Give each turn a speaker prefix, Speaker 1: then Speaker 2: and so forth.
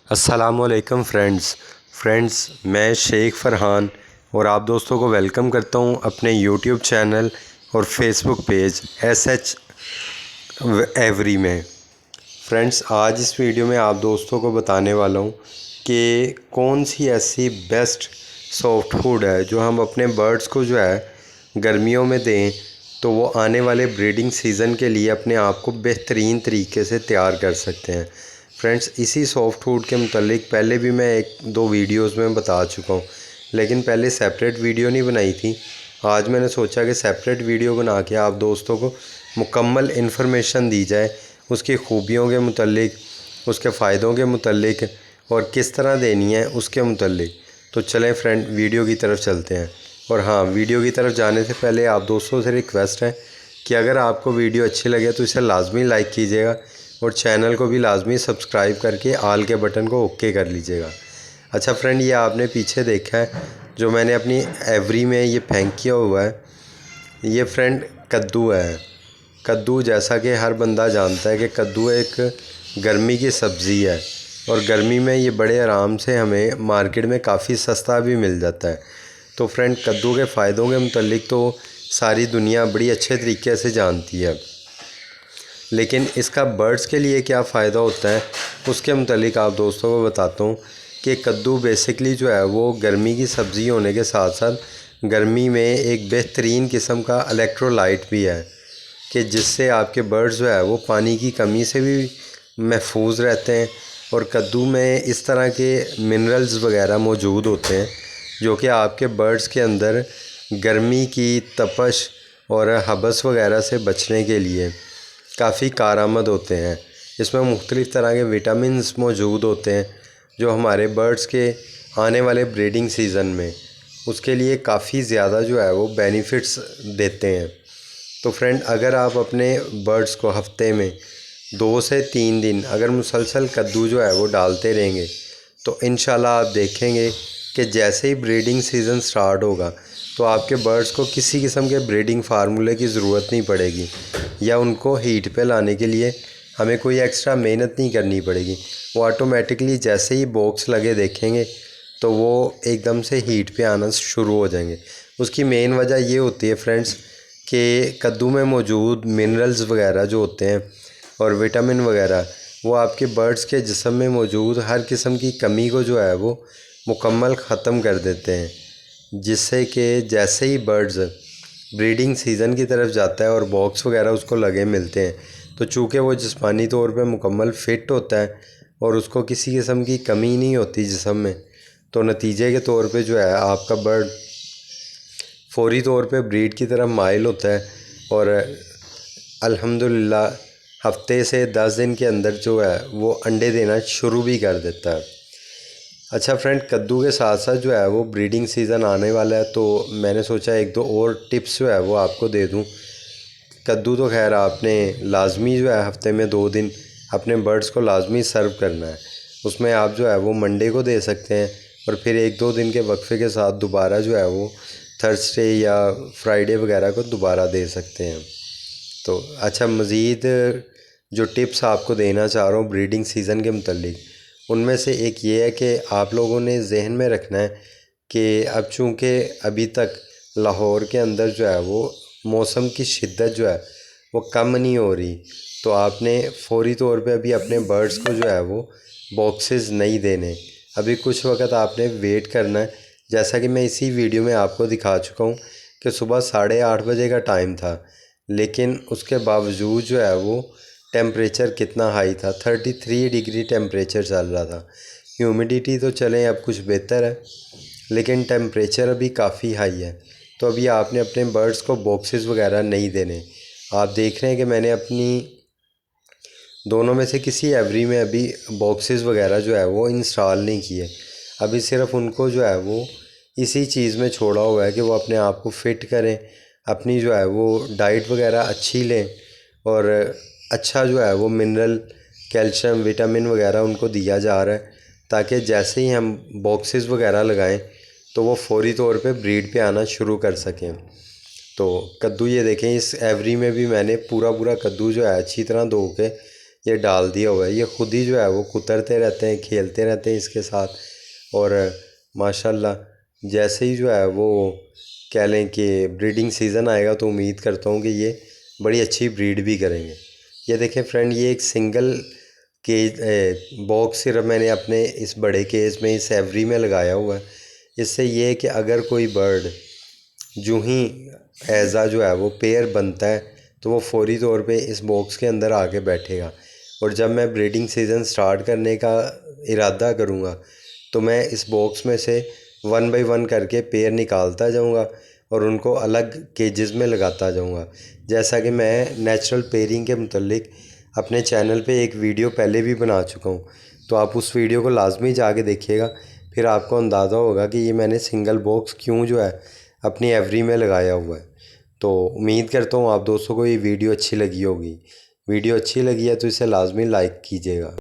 Speaker 1: अस्सलामुअलैकुम फ्रेंड्स, मैं शेख फ़रहान और आप दोस्तों को वेलकम करता हूं अपने यूट्यूब चैनल और फेसबुक पेज SH एवरी में। फ्रेंड्स, आज इस वीडियो में आप दोस्तों को बताने वाला हूं कि कौन सी ऐसी बेस्ट सॉफ्ट फूड है जो हम अपने बर्ड्स को जो है गर्मियों में दें तो वो आने वाले ब्रीडिंग सीज़न के लिए अपने आप को बेहतरीन तरीके से तैयार कर सकते हैं। फ्रेंड्स, इसी सॉफ्ट फूड के मुतालिक पहले भी मैं 1-2 वीडियोज़ में बता चुका हूँ, लेकिन पहले सेपरेट वीडियो नहीं बनाई थी। आज मैंने सोचा कि सेपरेट वीडियो बना के आप दोस्तों को मुकम्मल इन्फॉर्मेशन दी जाए उसकी ख़ूबियों के मुतालिक, उसके फ़ायदों के मुतालिक और किस तरह देनी है उसके मुतालिक। तो चलें फ्रेंड, वीडियो की तरफ चलते हैं। और हाँ, वीडियो की तरफ जाने से पहले आप दोस्तों से रिक्वेस्ट है कि अगर आपको वीडियो अच्छी लगे तो इसे लाजमी लाइक कीजिएगा और चैनल को भी लाजमी सब्सक्राइब करके आल के बटन को ओके कर लीजिएगा। अच्छा फ्रेंड, ये आपने पीछे देखा है जो मैंने अपनी एवरी में ये फेंक किया हुआ है, ये फ्रेंड कद्दू है। कद्दू, जैसा कि हर बंदा जानता है कि कद्दू एक गर्मी की सब्ज़ी है और गर्मी में ये बड़े आराम से हमें मार्केट में काफ़ी सस्ता भी मिल जाता है। तो फ्रेंड, कद्दू के फ़ायदों के मुतालिक तो सारी दुनिया बड़ी अच्छे तरीके से जानती है, लेकिन इसका बर्ड्स के लिए क्या फ़ायदा होता है उसके मुतालिक आप दोस्तों को बताता हूँ कि कद्दू बेसिकली जो है वो गर्मी की सब्ज़ी होने के साथ साथ गर्मी में एक बेहतरीन किस्म का इलेक्ट्रोलाइट भी है कि जिससे आपके बर्ड्स जो है वो पानी की कमी से भी महफूज रहते हैं। और कद्दू में इस तरह के मिनरल्स वगैरह मौजूद होते हैं जो कि आपके बर्ड्स के अंदर गर्मी की तपश और हबस वगैरह से बचने के लिए काफ़ी कारआमद होते हैं। इसमें मुख्तलिफ़ तरह के विटामिन्स मौजूद होते हैं जो हमारे बर्ड्स के आने वाले ब्रीडिंग सीज़न में उसके लिए काफ़ी ज़्यादा जो है वो बेनिफिट्स देते हैं। तो फ्रेंड, अगर आप अपने बर्ड्स को हफ्ते में 2 से 3 दिन अगर मुसलसल कद्दू जो है वो डालते रहेंगे तो इंशाल्लाह आप देखेंगे कि जैसे ही ब्रीडिंग सीज़न स्टार्ट होगा तो आपके बर्ड्स को किसी किस्म के ब्रीडिंग फार्मूले की ज़रूरत नहीं पड़ेगी या उनको हीट पे लाने के लिए हमें कोई एक्स्ट्रा मेहनत नहीं करनी पड़ेगी। वो ऑटोमेटिकली जैसे ही बॉक्स लगे देखेंगे तो वो एकदम से हीट पे आना शुरू हो जाएंगे। उसकी मेन वजह ये होती है फ्रेंड्स कि कद्दू में मौजूद मिनरल्स वगैरह जो होते हैं और विटामिन वगैरह वो आपके बर्ड्स के जिस्म में मौजूद हर किस्म की कमी को जो है वो मुकम्मल ख़त्म कर देते हैं, जिससे कि जैसे ही बर्ड्स ब्रीडिंग सीज़न की तरफ जाता है और बॉक्स वगैरह उसको लगे मिलते हैं तो चूँकि वो जिस्मानी तौर पे मुकम्मल फ़िट होता है और उसको किसी किस्म की कमी नहीं होती जिस्म में, तो नतीजे के तौर पे जो है आपका बर्ड फ़ौरी तौर पे ब्रीड की तरफ माइल होता है और अल्हम्दुलिल्लाह हफ्ते से 10 दिन के अंदर जो है वो अंडे देना शुरू भी कर देता है। अच्छा फ्रेंड, कद्दू के साथ साथ जो है वो ब्रीडिंग सीज़न आने वाला है तो मैंने सोचा 1-2 और टिप्स जो है वो आपको दे दूं। कद्दू तो खैर आपने लाजमी जो है हफ्ते में 2 दिन अपने बर्ड्स को लाजमी सर्व करना है। उसमें आप जो है वो मंडे को दे सकते हैं और फिर 1-2 दिन के वक्फे के साथ दोबारा जो है वो थर्सडे या फ्राइडे वगैरह को दोबारा दे सकते हैं। तो अच्छा, मज़ीद जो टिप्स आपको देना चाह रहा हूँ ब्रीडिंग सीज़न के मुतालिक, उनमें से एक ये है कि आप लोगों ने जहन में रखना है कि अब चूँकि अभी तक लाहौर के अंदर जो है वो मौसम की शिद्दत जो है वो कम नहीं हो रही, तो आपने फ़ौरी तौर पे अभी अपने बर्ड्स को जो है वो बॉक्सेस नहीं देने। अभी कुछ वक्त आपने वेट करना है। जैसा कि मैं इसी वीडियो में आपको दिखा चुका हूँ कि सुबह 8:30 बजे का टाइम था, लेकिन उसके बावजूद जो है वो टेम्परेचर कितना हाई था, 33 डिग्री टेम्परेचर चल रहा था। ह्यूमिडिटी तो चलें अब कुछ बेहतर है, लेकिन टेम्परेचर अभी काफ़ी हाई है। तो अभी आपने अपने बर्ड्स को बॉक्सेस वगैरह नहीं देने। आप देख रहे हैं कि मैंने अपनी दोनों में से किसी एवरी में अभी बॉक्सेस वगैरह जो है वो इंस्टॉल नहीं किए। अभी सिर्फ उनको जो है वो इसी चीज़ में छोड़ा हुआ है कि वो अपने आप को फ़िट करें, अपनी जो है वो डाइट वगैरह अच्छी लें और अच्छा जो है वो मिनरल, कैल्शियम, विटामिन वगैरह उनको दिया जा रहा है ताकि जैसे ही हम बॉक्सेस वगैरह लगाएं तो वो फ़ौरी तौर पे ब्रीड पे आना शुरू कर सकें। तो कद्दू ये देखें, इस एवरी में भी मैंने पूरा कद्दू जो है अच्छी तरह धो के ये डाल दिया हुआ है। ये ख़ुद ही जो है वो कुतरते रहते हैं, खेलते रहते हैं इसके साथ। और माशाल्लाह जैसे ही जो है वो कह लें कि ब्रीडिंग सीज़न आएगा तो उम्मीद करता हूँ कि ये बड़ी अच्छी ब्रीड भी करेंगे। ये देखें फ्रेंड, ये एक सिंगल केज बॉक्स सिर्फ मैंने अपने इस बड़े केज में, इस एवरी में लगाया हुआ है। इससे ये है कि अगर कोई बर्ड जो ही ऐज़ा जो है वो पेयर बनता है तो वो फौरी तौर पे इस बॉक्स के अंदर आके बैठेगा। और जब मैं ब्रीडिंग सीज़न स्टार्ट करने का इरादा करूँगा तो मैं इस बॉक्स में से 1 बाय 1 करके पेयर निकालता जाऊँगा और उनको अलग केजेस में लगाता जाऊँगा। जैसा कि मैं नेचुरल पेयरिंग के मुतल्लिक अपने चैनल पे एक वीडियो पहले भी बना चुका हूँ, तो आप उस वीडियो को लाजमी जाके देखिएगा। फिर आपको अंदाज़ा होगा कि ये मैंने सिंगल बॉक्स क्यों जो है अपनी एवरी में लगाया हुआ है। तो उम्मीद करता हूँ आप दोस्तों को ये वीडियो अच्छी लगी होगी। वीडियो अच्छी लगी है तो इसे लाजमी लाइक कीजिएगा।